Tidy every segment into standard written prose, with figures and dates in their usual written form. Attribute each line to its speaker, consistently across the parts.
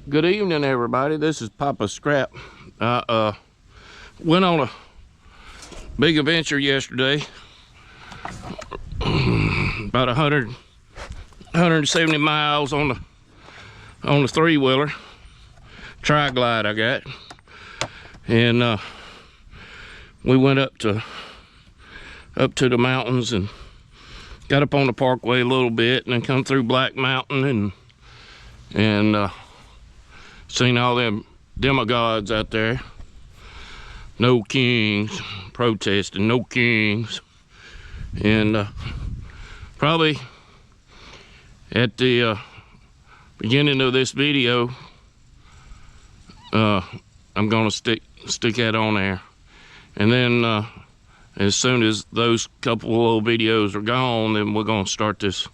Speaker 1: Good evening, everybody. This is Papa Scrap. I went on a big adventure yesterday. About 170 miles on the three-wheeler tri-glide I got, and we went up to the mountains and got up on the parkway a little bit, and then come through Black Mountain and seen all them demigods out there. No kings, protesting, no kings. And probably at the beginning of this video, I'm gonna stick that on there. And then as soon as those couple of little videos are gone, then we're gonna start this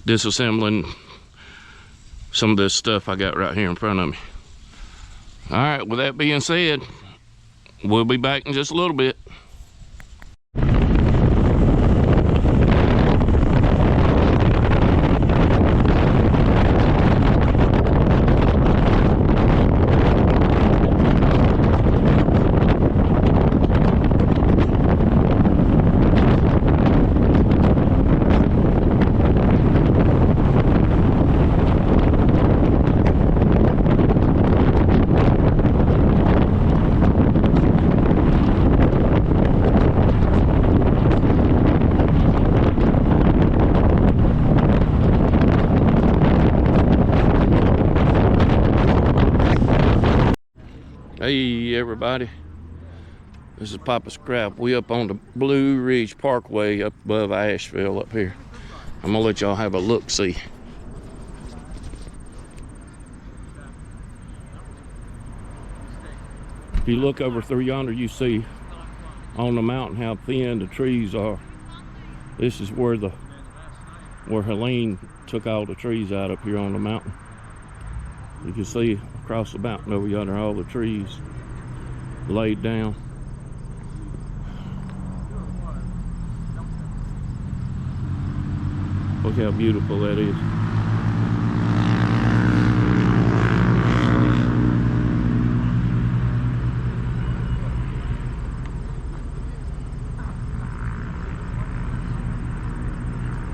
Speaker 1: disassembling some of this stuff I got right here in front of me. All right, with that being said, we'll be back in just a little bit. Hey everybody, this is Papa Scrap. We up on the Blue Ridge Parkway up above Asheville up here. I'm gonna let y'all have a look-see. If you look over through yonder, you see on the mountain how thin the trees are. This is where Helene took all the trees out up here on the mountain. You can see across the mountain over yonder all the trees laid down. Look how beautiful that is.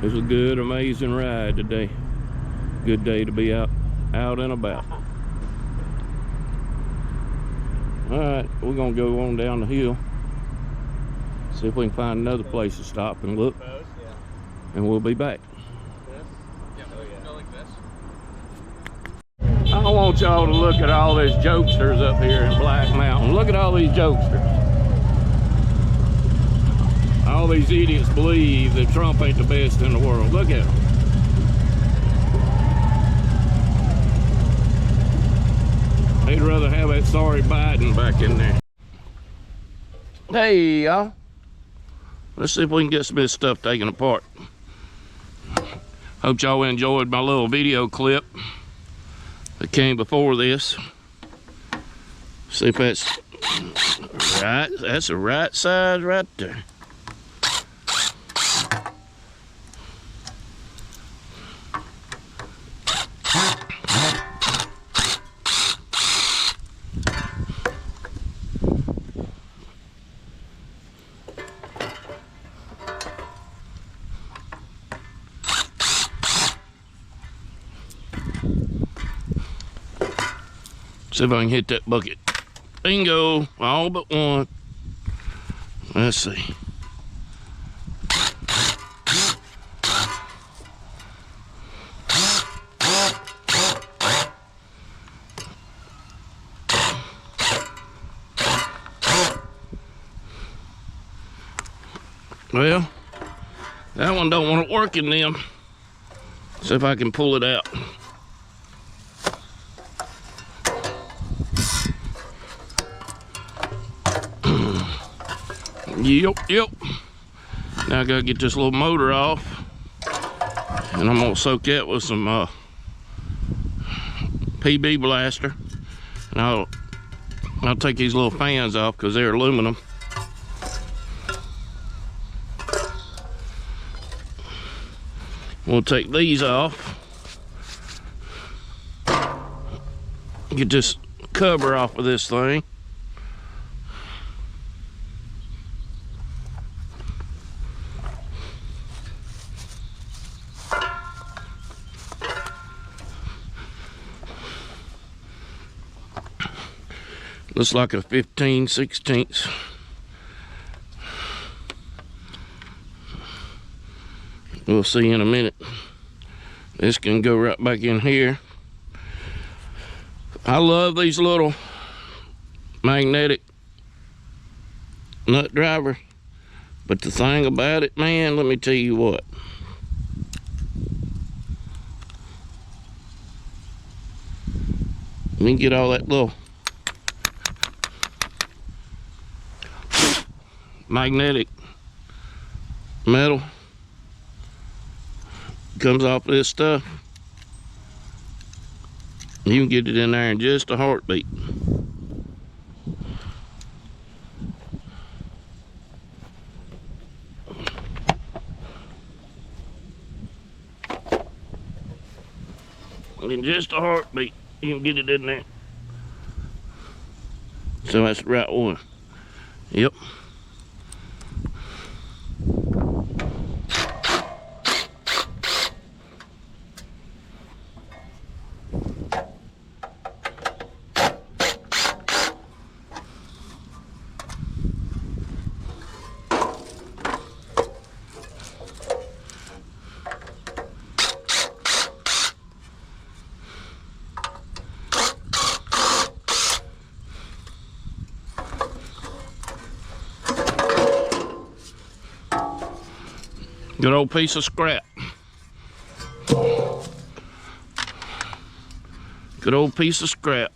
Speaker 1: It was a good, amazing ride today. Good day to be out and about. All right, we're gonna go on down the hill, see if we can find another place to stop and look, and we'll be back. I want y'all to look at all these jokesters up here in Black Mountain. Look at all these jokesters. All these idiots believe that Trump ain't the best in the world. Look at them. They'd rather have that sorry Biden back in there. Hey, y'all. Let's see if we can get some of this stuff taken apart. Hope y'all enjoyed my little video clip that came before this. See if that's right. That's the right size right there. See if I can hit that bucket. Bingo, all but one. Let's see. Well, that one don't want to work in them. See if I can pull it out. Yep. Now I gotta get this little motor off, and I'm gonna soak that with some PB blaster, and I'll take these little fans off because they're aluminum. We'll take these off. get this cover off of this thing. Looks like a 15/16. We'll see in a minute. This can go right back in here. I love these little magnetic nut driver, but the thing about it, man, let me tell you what. Let me get all that little magnetic metal comes off this stuff. You can get it in there in just a heartbeat. In just a heartbeat, you can get it in there. So that's the right one. Yep. Good old piece of scrap. Good old piece of scrap.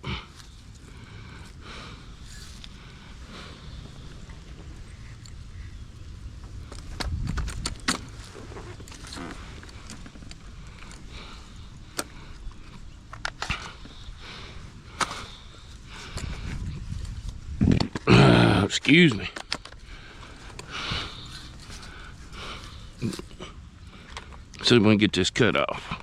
Speaker 1: Excuse me. See if we can get this cut off.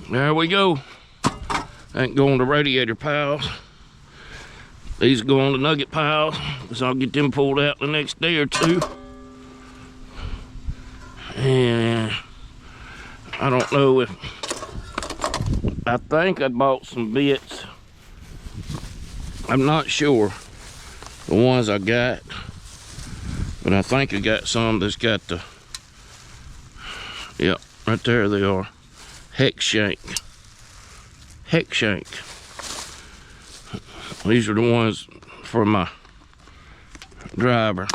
Speaker 1: There we go. Ain't going to radiator piles. These go on the nugget piles, so I'll get them pulled out the next day or two. And I don't know if, I think I bought some bits. I'm not sure the ones I got, but I think I got some that's got the, yep, right there they are. Hex shank. Hex shank. These are the ones for my driver.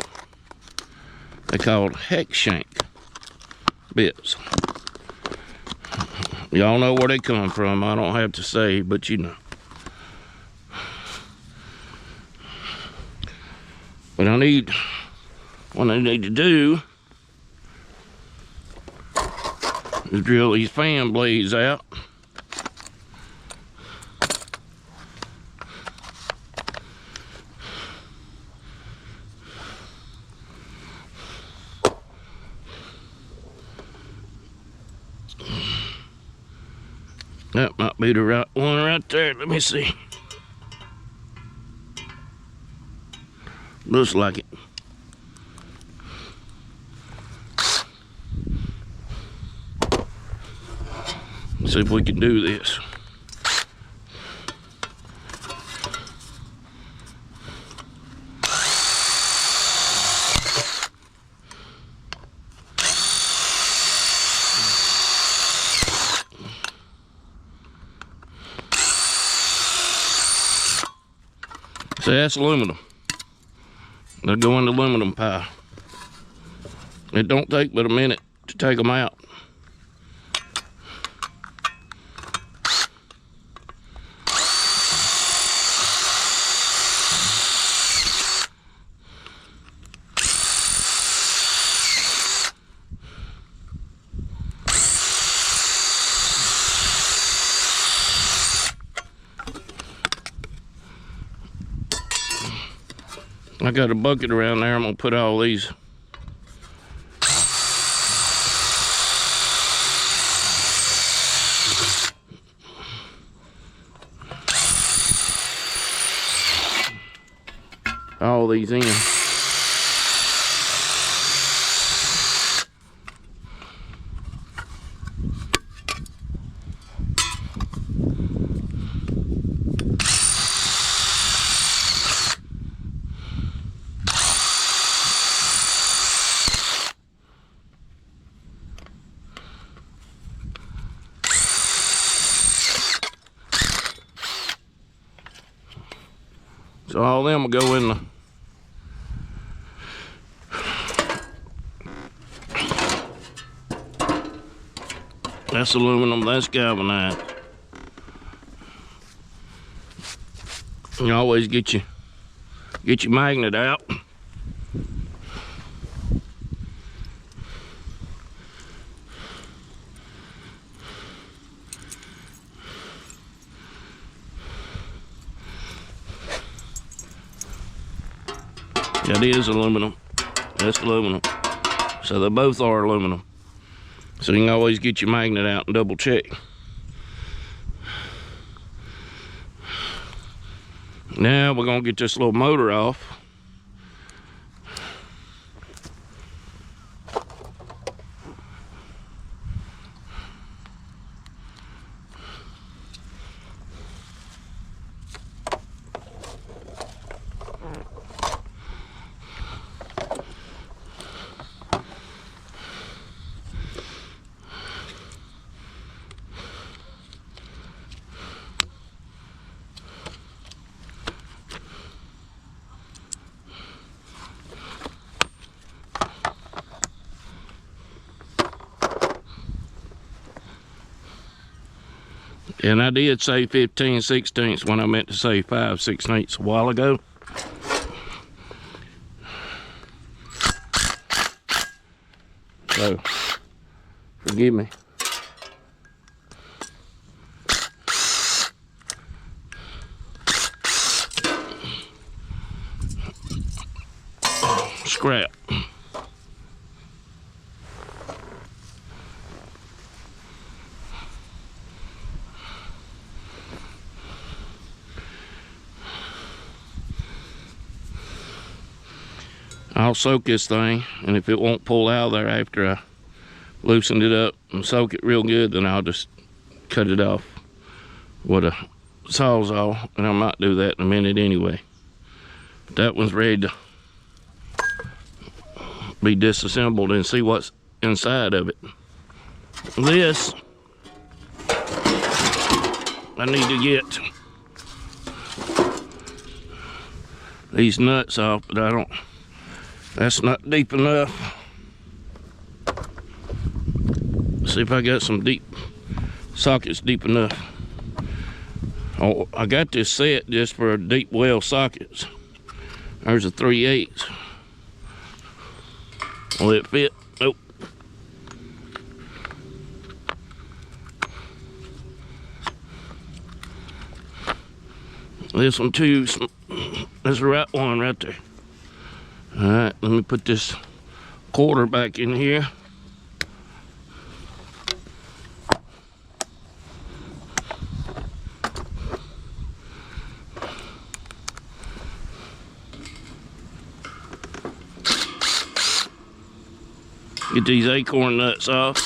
Speaker 1: They called hex shank bits. Y'all know where they come from. I don't have to say, but you know. But I need, what I need to do is drill these fan blades out. That might be the right one right there. Let me see. Looks like it. See if we can do this. See, that's aluminum. They'll go in the aluminum pile. It don't take but a minute to take them out. I got a bucket around there. I'm gonna put all these. All these in. So all them will go in the that's aluminum, that's galvanized. You always get your magnet out. That is aluminum. That's aluminum. So they both are aluminum. So you can always get your magnet out and double check. Now we're gonna get this little motor off. And I did say 15/16 when I meant to say 5/16 a while ago. So, forgive me. Scrap. I'll soak this thing, and if it won't pull out of there after I loosened it up and soak it real good, then I'll just cut it off with a sawzall, and I might do that in a minute anyway. But that one's ready to be disassembled and see what's inside of it. This I need to get these nuts off, but I don't. That's not deep enough. See if I got some deep sockets deep enough. Oh, I got this set just for deep well sockets. There's a 3/8. Will it fit? Nope. This one too. That's the right one right there. All right, let me put this quarter back in here. Get these acorn nuts off.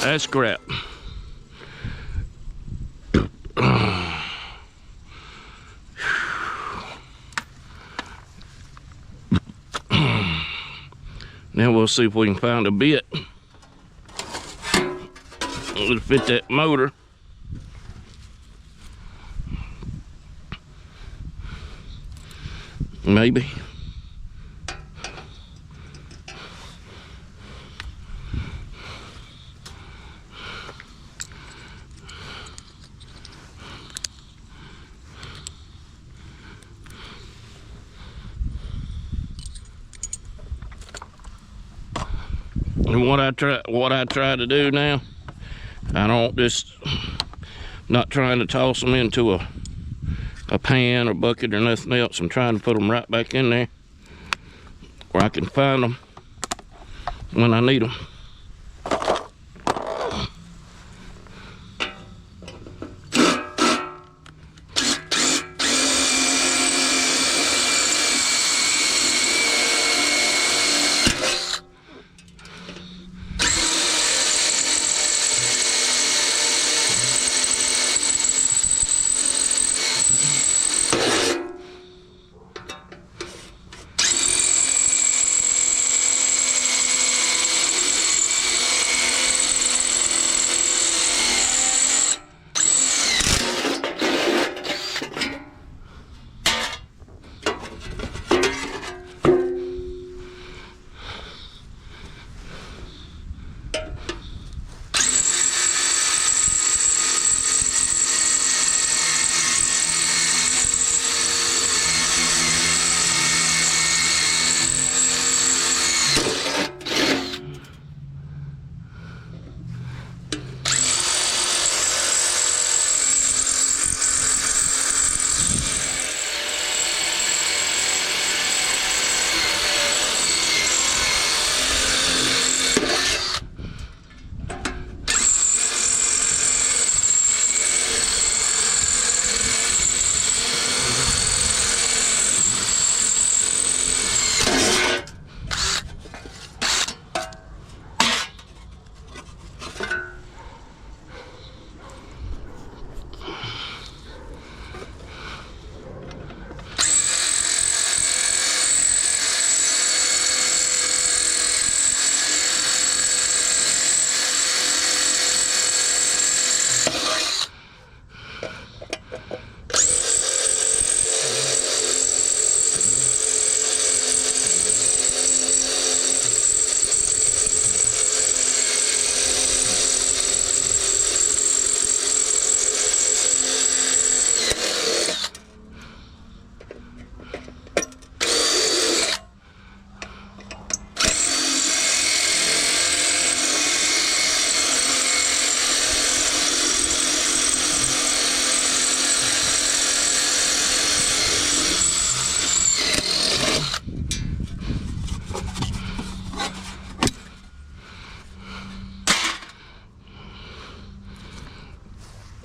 Speaker 1: That's crap. Now we'll see if we can find a bit that'll fit that motor. Maybe. And what I try to do now, I don't just, not trying to toss them into a pan or bucket or nothing else. I'm trying to put them right back in there where I can find them when I need them.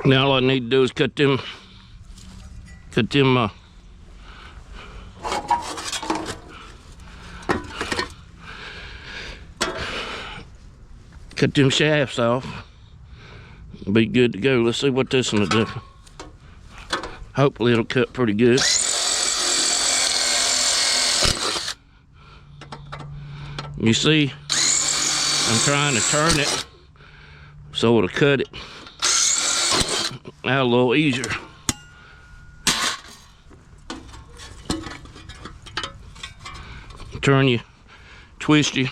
Speaker 1: Now all I need to do is cut them shafts off. Be good to go. Let's see what this one will do. Hopefully it'll cut pretty good. You see, I'm trying to turn it so it'll cut it out a little easier. Turn your, twist your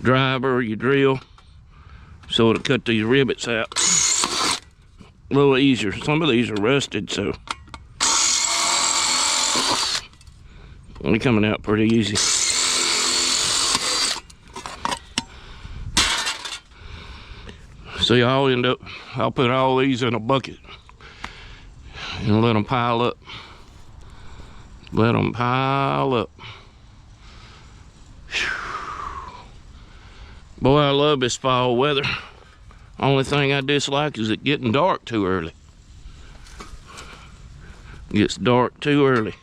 Speaker 1: driver or your drill so it'll cut these rivets out a little easier. Some of these are rusted, so they're coming out pretty easy. See, I'll put all these in a bucket and let them pile up. Let them pile up. Boy, I love this fall weather. Only thing I dislike is it getting dark too early. It gets dark too early.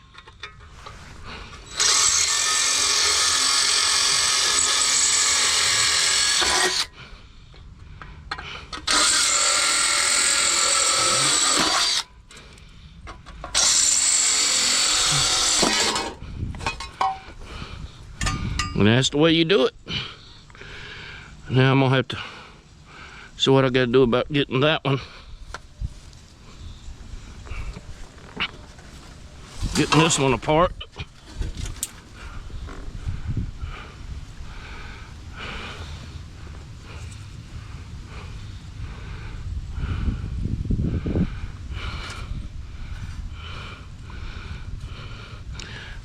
Speaker 1: And that's the way you do it. Now I'm gonna have to see what I gotta do about getting that one. Getting this one apart.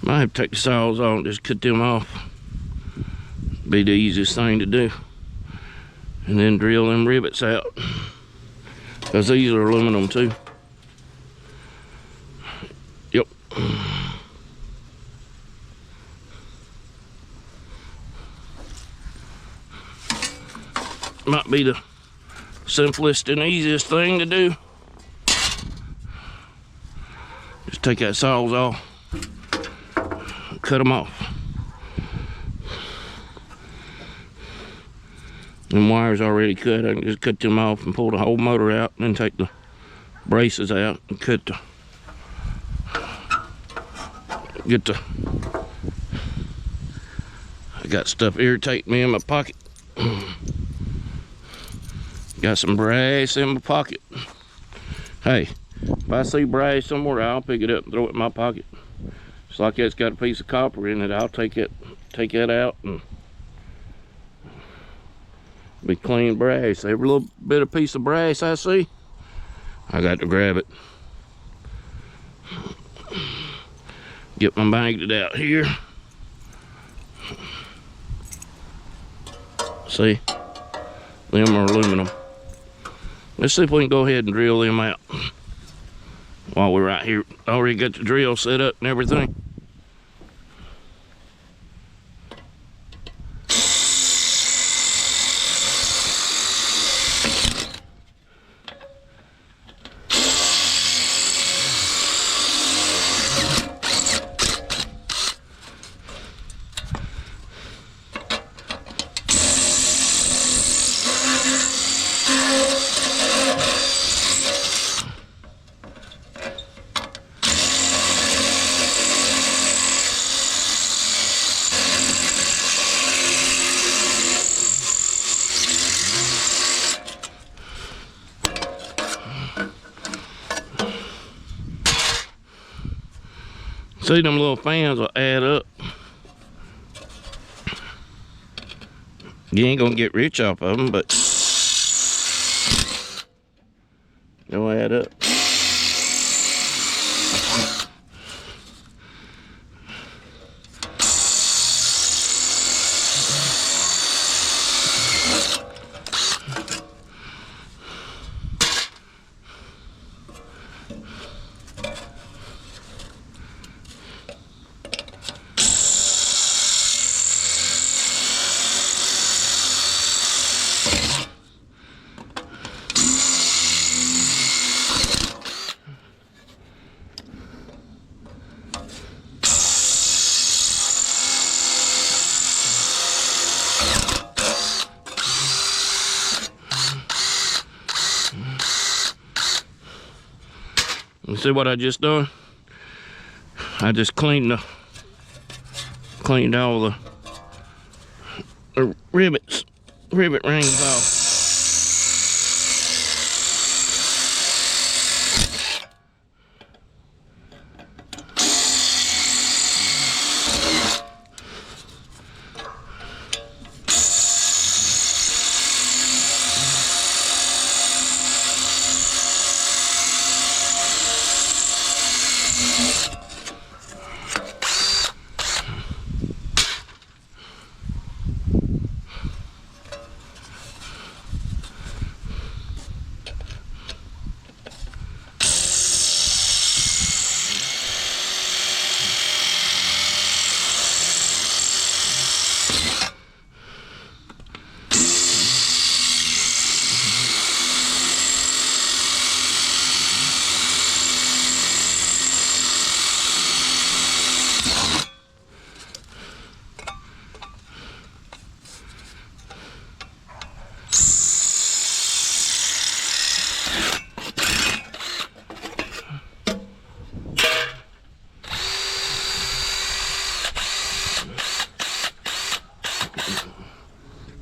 Speaker 1: Might have to take the saws off and just cut them off. Be the easiest thing to do. And then drill them rivets out, because these are aluminum too. Yep. Might be the simplest and easiest thing to do. Just take that saws off, cut them off. And wires already cut. I can just cut them off and pull the whole motor out, and then take the braces out and cut the I got stuff irritating me in my pocket. Got some brass in my pocket. Hey, if I see brass somewhere, I'll pick it up and throw it in my pocket. It's like it's got a piece of copper in it. I'll take that out and be clean brass. Every little bit of piece of brass I see, I got to grab it. Get my magnet out here. See, them are aluminum. Let's see if we can go ahead and drill them out while we're right here. Already got the drill set up and everything. See, them little fans will add up. You ain't gonna get rich off of them, but they'll add up. You see what I just done? I just cleaned all the rivet rings off.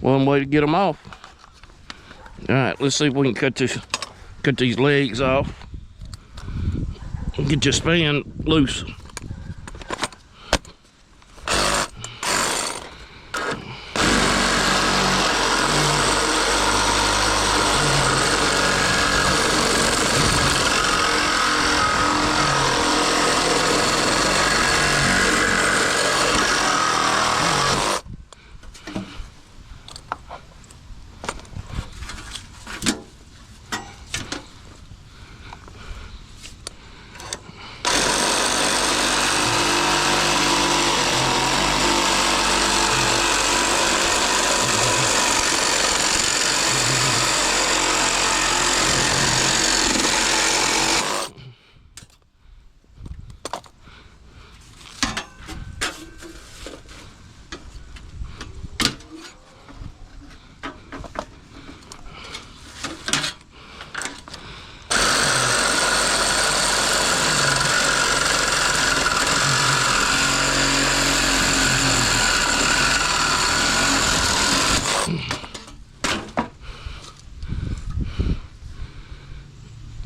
Speaker 1: one way to get them off. All right, let's see if we can cut these legs off and get your span loose.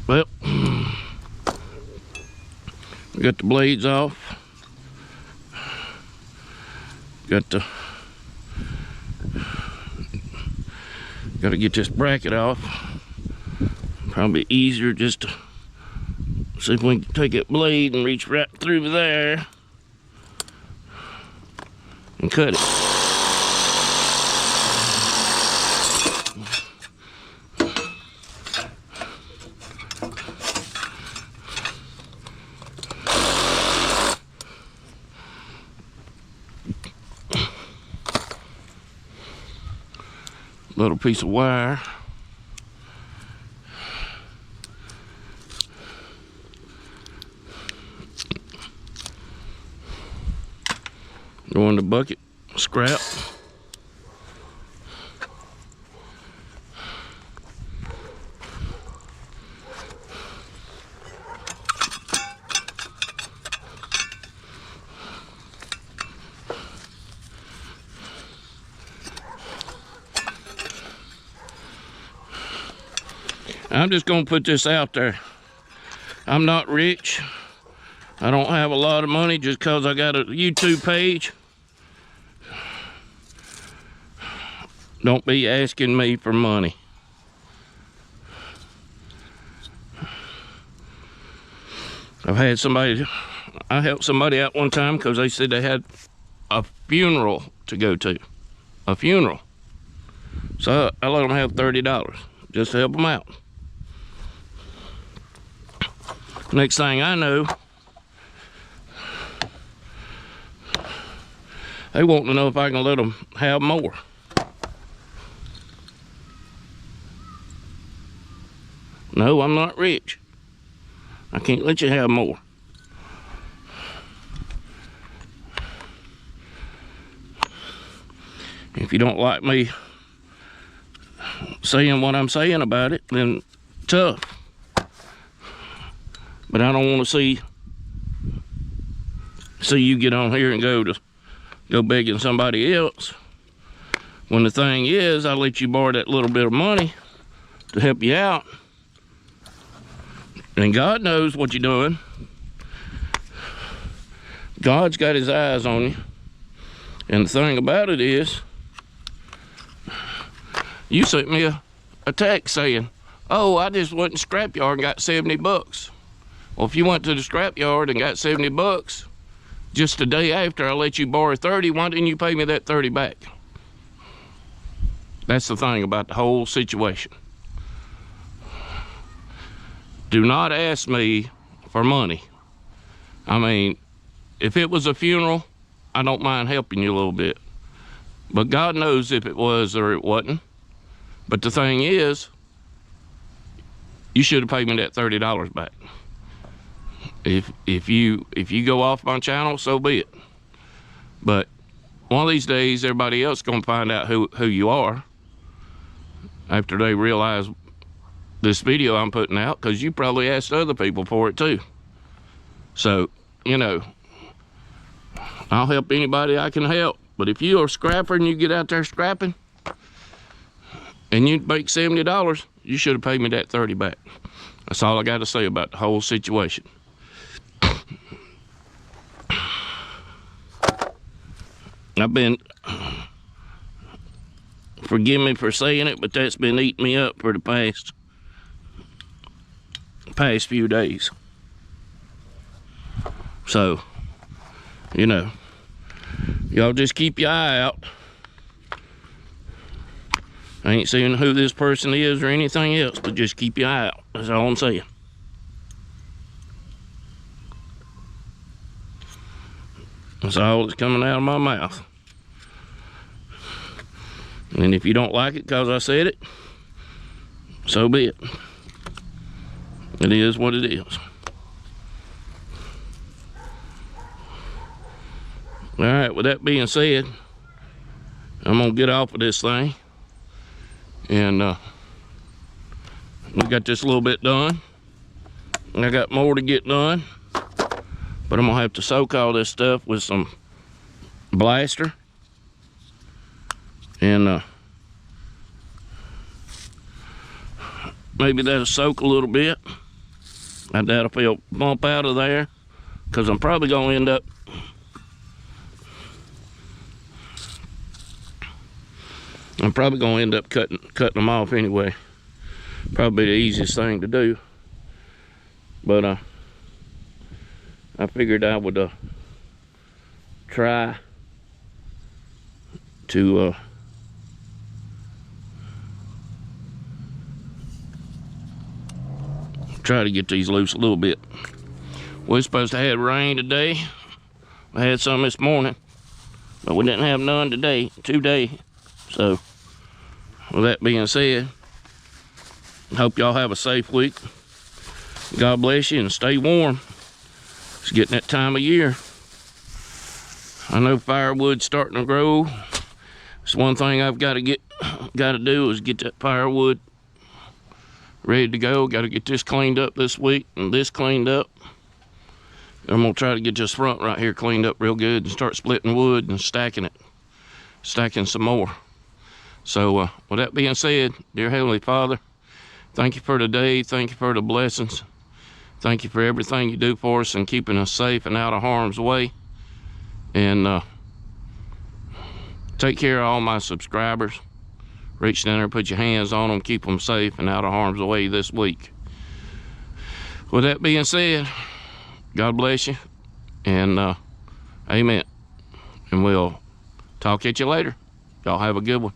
Speaker 1: Well, we got the blades off. Got to get this bracket off. Probably easier just to see if we can take that blade and reach right through there and cut it. Little piece of wire. Go in the bucket, scrap. I'm just gonna put this out there. I'm not rich. I don't have a lot of money just because I got a YouTube page. Don't be asking me for money. I helped somebody out one time because they said they had a funeral to go to. A funeral. So I let them have $30 just to help them out. Next thing I know, they want to know if I can let them have more. No, I'm not rich. I can't let you have more. If you don't like me saying what I'm saying about it, then tough. But I don't want to see you get on here and go begging somebody else. When the thing is, I let you borrow that little bit of money to help you out. And God knows what you're doing. God's got his eyes on you. And the thing about it is, you sent me a text saying, oh, I just went to scrapyard and got 70 bucks. Well, if you went to the scrapyard and got 70 bucks, just the day after I let you borrow 30, why didn't you pay me that 30 back? That's the thing about the whole situation. Do not ask me for money. I mean, if it was a funeral, I don't mind helping you a little bit. But God knows if it was or it wasn't. But the thing is, you should have paid me that $30 back. If you go off my channel, so be it. But one of these days, everybody else is gonna find out who you are after they realize this video I'm putting out, because you probably asked other people for it too. So, you know, I'll help anybody I can help. But if you're a scrapper and you get out there scrapping, and you make $70, you should have paid me that $30 back. That's all I got to say about the whole situation. Forgive me for saying it, but that's been eating me up for the past few days. So, you know, y'all just keep your eye out. I ain't saying who this person is or anything else, but just keep your eye out. That's all I'm saying. That's all that's coming out of my mouth. And if you don't like it because I said it, so be it. It is what it is. All right, with that being said, I'm gonna get off of this thing. And we got this a little bit done. And I got more to get done. But I'm gonna have to soak all this stuff with some blaster. And maybe that'll soak a little bit. And that'll feel bump out of there. Because I'm probably gonna end up cutting them off anyway. Probably the easiest thing to do. But I figured I would try to get these loose a little bit. We're supposed to have rain today. I had some this morning, but we didn't have none today. So, with that being said, hope y'all have a safe week. God bless you and stay warm. It's getting that time of year. I know firewood's starting to grow. It's one thing I've got to do is get that firewood ready to go. Got to get this cleaned up this week and this cleaned up. I'm gonna try to get this front right here cleaned up real good and start splitting wood and stacking some more. So with that being said, dear Heavenly Father, thank you for today. Thank you for the blessings. Thank you for everything you do for us and keeping us safe and out of harm's way. And take care of all my subscribers. Reach down there, put your hands on them, keep them safe and out of harm's way this week. With that being said, God bless you, and amen. And we'll talk at you later. Y'all have a good one.